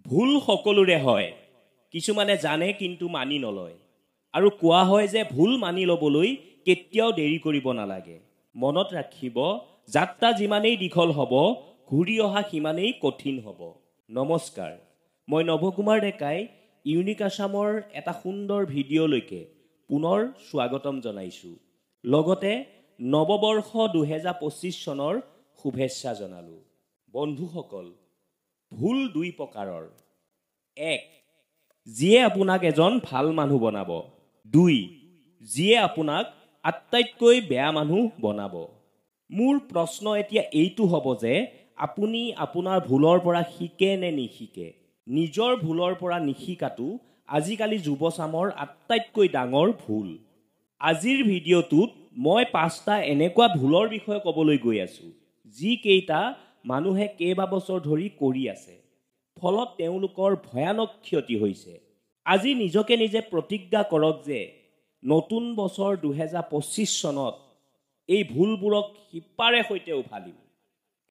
ভুল সকলোৰে হয়, কিছুমানে জানে কিন্তু মানি নলয়। আৰু কোৱা হয় যে ভুল মানি ল'বলৈ কেতিয়াও দেৰি কৰিব নালাগে। মনত ৰাখিব, যাত্ৰা যিমানেই দীঘল হ'ব, ঘূৰি অহা সিমানেই কঠিন হ'ব। নমস্কাৰ, মই নৱকুমাৰ ডেকাই ইউনিক আছামৰ এটা সুন্দৰ ভিডিঅ'লৈকে পুনৰ স্বাগতম জনাইছোঁ। লগতে নৱবৰ্ষ 2025 চনৰ শুভেচ্ছা জনালোঁ। বন্ধুসকল, ভুল দুই প্ৰকাৰৰ। 1. যিয়ে আপোনাক এজন ভাল মানুহ বনাব। 2. যিয়ে আপোনাক আটাইতকৈ বেয়া মানুহ বনাব। মোৰ প্ৰশ্ন এতিয়া এইটো হ'ব যে আপুনি আপোনাৰ ভুলৰ পৰা শিকে নে নিশিকে? নিজৰ ভুলৰ পৰা নিশিকাটো আজিকালি যুৱচামৰ আটাইতকৈ ডাঙৰ ভুল। আজিৰ ভিডিঅ'টোত মই 5টা এনেকুৱা ভুলৰ বিষয়ে ক'বলৈ গৈ আছোঁ, যিকেইটা মানুহে কেইবাবছৰ ধৰি কৰি আছে, ফলত তেওঁলোকৰ ভয়ানক ক্ষতি হৈছে। আজি নিজকে নিজে প্ৰতিজ্ঞা কৰক যে নতুন বছৰ 2025 চনত এই ভুলবোৰক শিপাৰে সৈতে উভালিম।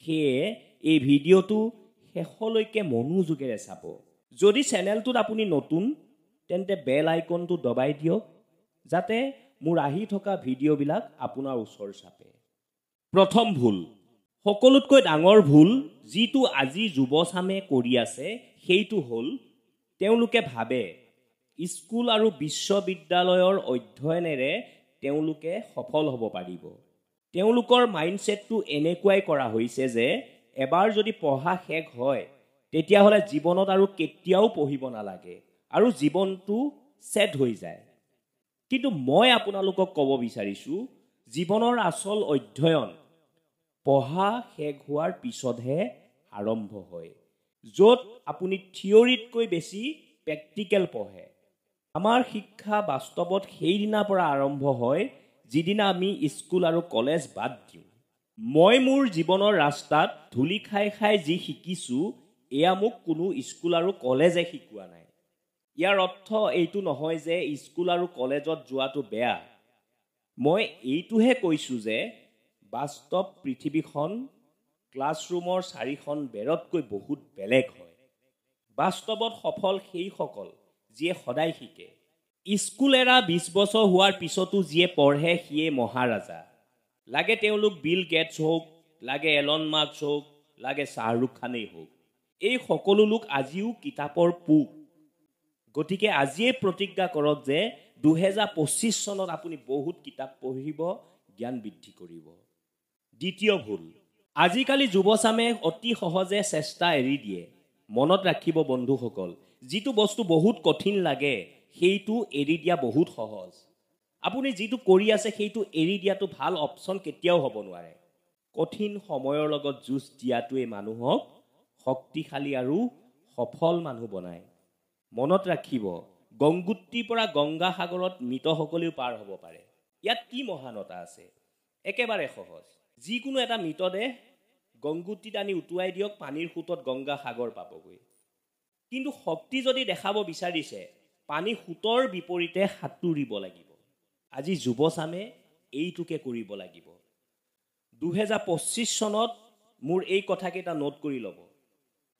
সেয়ে এই ভিডিঅ'টো শেষলৈকে মনোযোগেৰে চাব। যদি চেনেলটোত আপুনি নতুন, তেন্তে বেল আইকনটো দবাই দিয়ক, যাতে মোৰ আহি থকা ভিডিঅ'বিলাক আপোনাৰ ওচৰ চাপে। প্ৰথম ভুল, সকলোতকৈ ডাঙৰ ভুল যিটো আজি যুৱচামে কৰি আছে, সেইটো হ'ল তেওঁলোকে ভাবে স্কুল আৰু বিশ্ববিদ্যালয়ৰ অধ্যয়নেৰে তেওঁলোকে সফল হ'ব পাৰিব। তেওঁলোকৰ মাইণ্ডছেটটো এনেকুৱাই কৰা হৈছে যে এবাৰ যদি পঢ়া শেষ হয়, তেতিয়াহ'লে জীৱনত আৰু কেতিয়াও পঢ়িব নালাগে আৰু জীৱনটো ছেট হৈ যায়। কিন্তু মই আপোনালোকক ক'ব বিচাৰিছোঁ, জীৱনৰ আচল অধ্যয়ন পঢ়া শেষ হোৱাৰ পিছতহে আৰম্ভ হয়, য'ত আপুনি থিয়ৰীতকৈ বেছি প্ৰেক্টিকেল পঢ়ে। আমাৰ শিক্ষা বাস্তৱত সেইদিনাৰ পৰা আৰম্ভ হয় যিদিনা আমি স্কুল আৰু কলেজ বাদ দিওঁ। মই মোৰ জীৱনৰ ৰাস্তাত ধূলি খাই খাই যি শিকিছোঁ, এয়া মোক কোনো স্কুল আৰু কলেজে শিকোৱা নাই। ইয়াৰ অৰ্থ এইটো নহয় যে স্কুল আৰু কলেজত যোৱাটো বেয়া। মই এইটোহে কৈছোঁ যে বাস্তৱ পৃথিৱীখন ক্লাছৰুমৰ 4খন বেৰতকৈ বহুত বেলেগ হয়। বাস্তৱত সফল সেইসকল যিয়ে সদায় শিকে। স্কুল এৰা 20 বছৰ হোৱাৰ পিছতো যিয়ে পঢ়ে সিয়ে মহাৰাজা। লাগে তেওঁলোক বিল গেটছ হওক, লাগে এলন মাস্ক হওক, লাগে শ্বাহৰুখ খানেই হওক। এই সকলো লোক আজিও কিতাপৰ পোক। গতিকে আজিয়ে প্ৰতিজ্ঞা কৰক যে 2025 চনত আপুনি বহুত কিতাপ পঢ়িব, জ্ঞান বৃদ্ধি কৰিব। দ্বিতীয় ভুল, আজিকালি যুৱচামে অতি সহজে চেষ্টা এৰি দিয়ে। মনত ৰাখিব বন্ধুসকল, যিটো বস্তু বহুত কঠিন লাগে, সেইটো এৰি দিয়া বহুত সহজ। আপুনি যিটো কৰি আছে সেইটো এৰি দিয়াটো ভাল অপশ্যন কেতিয়াও হ'ব নোৱাৰে। কঠিন সময়ৰ লগত যুঁজ দিয়াটোৱে মানুহক শক্তিশালী আৰু সফল মানুহ বনায়। মনত ৰাখিব, গংগোত্ৰীৰ পৰা গংগা সাগৰত মৃতসকলেও পাৰ হ'ব পাৰে। ইয়াত কি মহানতা আছে? একেবাৰে সহজ। যিকোনো এটা মৃতদেহ গংগোত্ৰীত আনি উটুৱাই দিয়ক, পানীৰ সোঁতত গংগা সাগৰ পাবগৈ। কিন্তু শক্তি যদি দেখাব বিচাৰিছে, পানী সোঁতৰ বিপৰীতে সাঁতুৰিব লাগিব। আজি যুৱচামে এইটোকে কৰিব লাগিব। 2025 চনত মোৰ এই কথাকেইটা নোট কৰি ল'ব।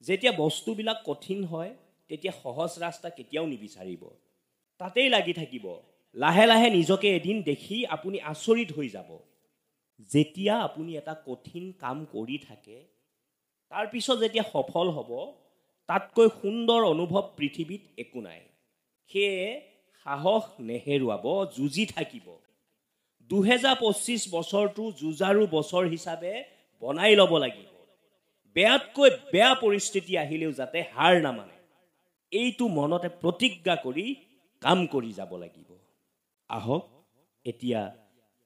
যেতিয়া বস্তুবিলাক কঠিন হয়, তেতিয়া সহজ ৰাস্তা কেতিয়াও নিবিচাৰিব। তাতেই লাগি থাকিব। লাহে লাহে নিজকে এদিন দেখি আপুনি আচৰিত হৈ যাব। যেতিয়া আপুনি এটা কঠিন কাম কৰি থাকে, তাৰপিছত যেতিয়া সফল হ'ব, তাতকৈ সুন্দৰ অনুভৱ পৃথিৱীত একো নাই। সেয়ে সাহস নেহেৰুৱাব, যুঁজি থাকিব। 2025 বছৰটো যুঁজাৰু বছৰ হিচাপে বনাই ল'ব লাগিব। বেয়াতকৈ বেয়া পৰিস্থিতি আহিলেও যাতে হাৰ নামানে, এইটো মনতে প্ৰতিজ্ঞা কৰি কাম কৰি যাব লাগিব। আহক এতিয়া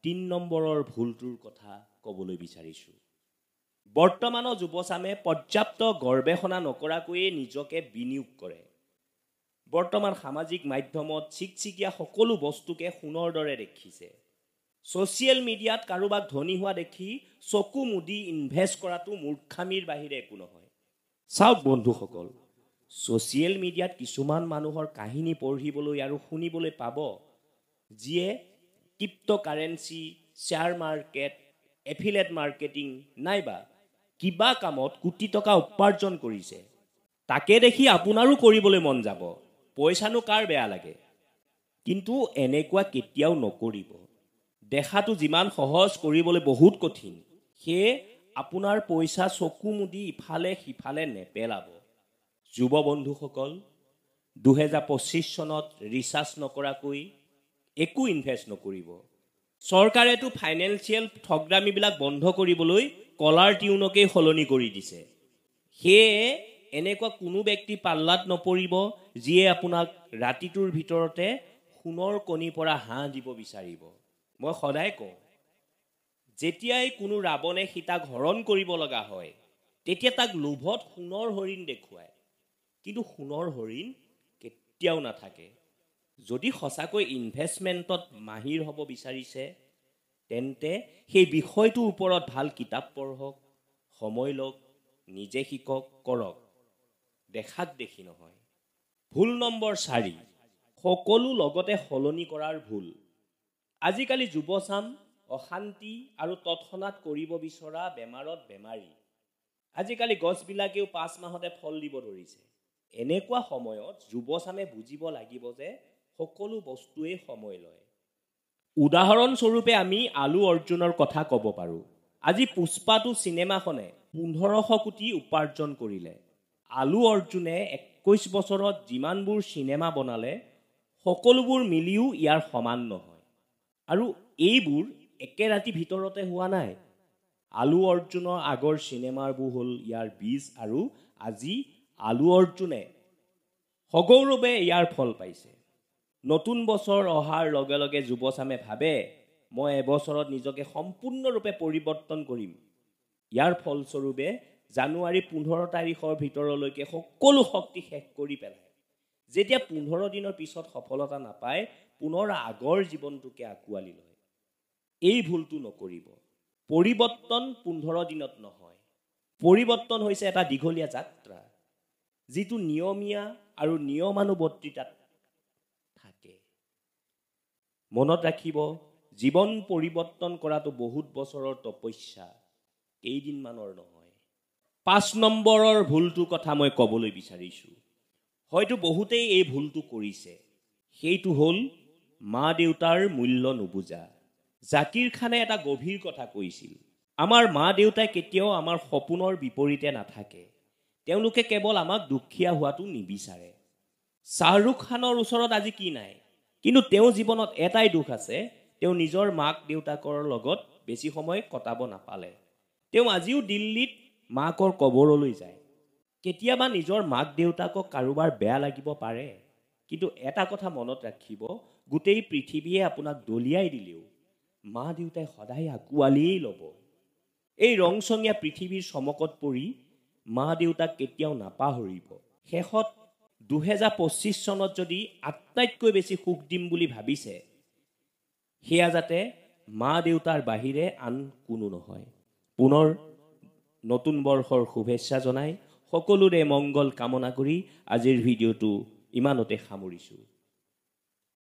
3 নম্বৰৰ ভুলটোৰ কথা ক'বলৈ বিচাৰিছোঁ। বৰ্তমানৰ যুৱচামে পৰ্যাপ্ত গৱেষণা নকৰাকৈয়ে নিজকে বিনিয়োগ কৰে। বৰ্তমান সামাজিক মাধ্যমত চিকচিকীয়া সকলো বস্তুকে সোণৰ দৰে দেখিছে। ছ'চিয়েল মিডিয়াত কাৰোবাক ধনী হোৱা দেখি চকু মুদি ইনভেষ্ট কৰাটো মূৰ্খামিৰ বাহিৰে একো নহয়। চাওক বন্ধুসকল, ছ'চিয়েল মিডিয়াত কিছুমান মানুহৰ কাহিনী পঢ়িবলৈ আৰু শুনিবলৈ পাব, যিয়ে cryptocurrency, share market, affiliate marketing নাইবা কিবা কামত কোটি টকা উপাৰ্জন কৰিছে। তাকে দেখি আপোনাৰো কৰিবলৈ মন যাব, পইচানো কাৰ বেয়া লাগে। কিন্তু এনেকুৱা কেতিয়াও নকৰিব। দেখাটো যিমান সহজ, কৰিবলৈ বহুত কঠিন। সেয়ে আপোনাৰ পইচা চকু মুদি ইফালে সিফালে নেপেলাব। যুৱ বন্ধুসকল, 2025 চনত ৰিচাৰ্জ নকৰাকৈ একো ইনভেষ্ট নকৰিব। চৰকাৰেতো ফাইনেন্সিয়েল ঠগৰামিবিলাক বন্ধ কৰিবলৈ কলাৰ টিউনকেই সলনি কৰি দিছে। সেয়ে এনেকুৱা কোনো ব্যক্তি পাল্লাত নপৰিব যিয়ে আপোনাক ৰাতিটোৰ ভিতৰতে সোণৰ কণীৰ পৰা হাঁহ দিব বিচাৰিব। মই সদায় কওঁ, যেতিয়াই কোনো ৰাৱণে সীতাক হৰণ কৰিব লগা হয়, তেতিয়া তাক লোভত সোণৰ হৰিণ দেখুৱায়, কিন্তু সোণৰ হৰিণ কেতিয়াও নাথাকে। যদি সঁচাকৈ ইনভেষ্টমেণ্টত মাহিৰ হ'ব বিচাৰিছে, তেন্তে সেই বিষয়টোৰ ওপৰত ভাল কিতাপ পঢ়ক, সময় লওক, নিজে শিকক, কৰক। দেখাক দেখি নহয়। ভুল নম্বৰ 4, সকলো লগতে সলনি কৰাৰ ভুল। আজিকালি যুৱচাম অশান্তি আৰু তৎক্ষণাত কৰিব বিচৰা বেমাৰত বেমাৰী। আজিকালি গছবিলাকেও 5 মাহতে ফল দিব ধৰিছে। এনেকুৱা সময়ত যুৱচামে বুজিব লাগিব যে সকলো বস্তুৱেই সময় লয়। উদাহৰণস্বৰূপে আমি আলু অৰ্জুনৰ কথা ক'ব পাৰোঁ। আজি পুষ্পাটো চিনেমাখনে 1500 কোটি উপাৰ্জন কৰিলে। আলু অৰ্জুনে 21 বছৰত যিমানবোৰ চিনেমা বনালে, সকলোবোৰ মিলিও ইয়াৰ সমান নহয়। আৰু এইবোৰ একে ৰাতি ভিতৰতে হোৱা নাই। আলু অৰ্জুনৰ আগৰ চিনেমাবোৰ হ'ল ইয়াৰ বীজ, আৰু আজি আলু অৰ্জুনে সগৌৰৱে ইয়াৰ ফল পাইছে। নতুন বছৰ অহাৰ লগে লগে যুৱচামে ভাবে, মই এবছৰত নিজকে সম্পূৰ্ণৰূপে পৰিৱৰ্তন কৰিম। ইয়াৰ ফলস্বৰূপে জানুৱাৰী 15 তাৰিখৰ ভিতৰলৈকে সকলো শক্তি শেষ কৰি পেলায়। যেতিয়া 15 দিনৰ পিছত সফলতা নাপায়, পুনৰ আগৰ জীৱনটোকে আঁকোৱালি লয়। এই ভুলটো নকৰিব। পৰিৱৰ্তন 15 দিনত নহয়। পৰিৱৰ্তন হৈছে এটা দীঘলীয়া যাত্ৰা, যিটো নিয়মীয়া আৰু নিয়মানুবৰ্তিতাত থাকে। মনত ৰাখিব, জীৱন পৰিৱৰ্তন কৰাটো বহুত বছৰৰ তপস্যা, কেইদিনমানৰ নহয়। 5 নম্বৰৰ ভুলটোৰ কথা মই ক'বলৈ বিচাৰিছোঁ। হয়তো বহুতেই এই ভুলটো কৰিছে। সেইটো হ'ল মা দেউতাৰ মূল্য নুবুজা। জাকিৰ খানে এটা গভীৰ কথা কৈছিল, আমাৰ মা দেউতাই কেতিয়াও আমাৰ সপোনৰ বিপৰীতে নাথাকে। তেওঁলোকে কেৱল আমাক দুখীয়া হোৱাটো নিবিচাৰে। শ্বাহৰুখ খানৰ ওচৰত আজি কি নাই, কিন্তু তেওঁৰ জীৱনত এটাই দুখ আছে, তেওঁ নিজৰ মাক দেউতাকৰ লগত বেছি সময় কটাব নাপালে। তেওঁ আজিও দিল্লীত মাকৰ কবৰলৈ যায়। কেতিয়াবা নিজৰ মাক দেউতাকক কাৰোবাৰ বেয়া লাগিব পাৰে, কিন্তু এটা কথা মনত ৰাখিব, গোটেই পৃথিৱীয়ে আপোনাক দলিয়াই দিলেও মা দেউতাই সদায় আঁকোৱালিয়েই ল'ব। এই ৰংচঙীয়া পৃথিৱীৰ চমকত পৰি মা দেউতাক কেতিয়াও নাপাহৰিব। শেষত 2025 চনত যদি আটাইতকৈ বেছি সুখ দিম বুলি ভাবিছে, সেয়া যাতে মা দেউতাৰ বাহিৰে আন কোনো নহয়। পুনৰ নতুন বৰ্ষৰ শুভেচ্ছা জনাই সকলোৰে মংগল কামনা কৰি আজিৰ ভিডিঅ'টো ইমানতে সামৰিছোঁ।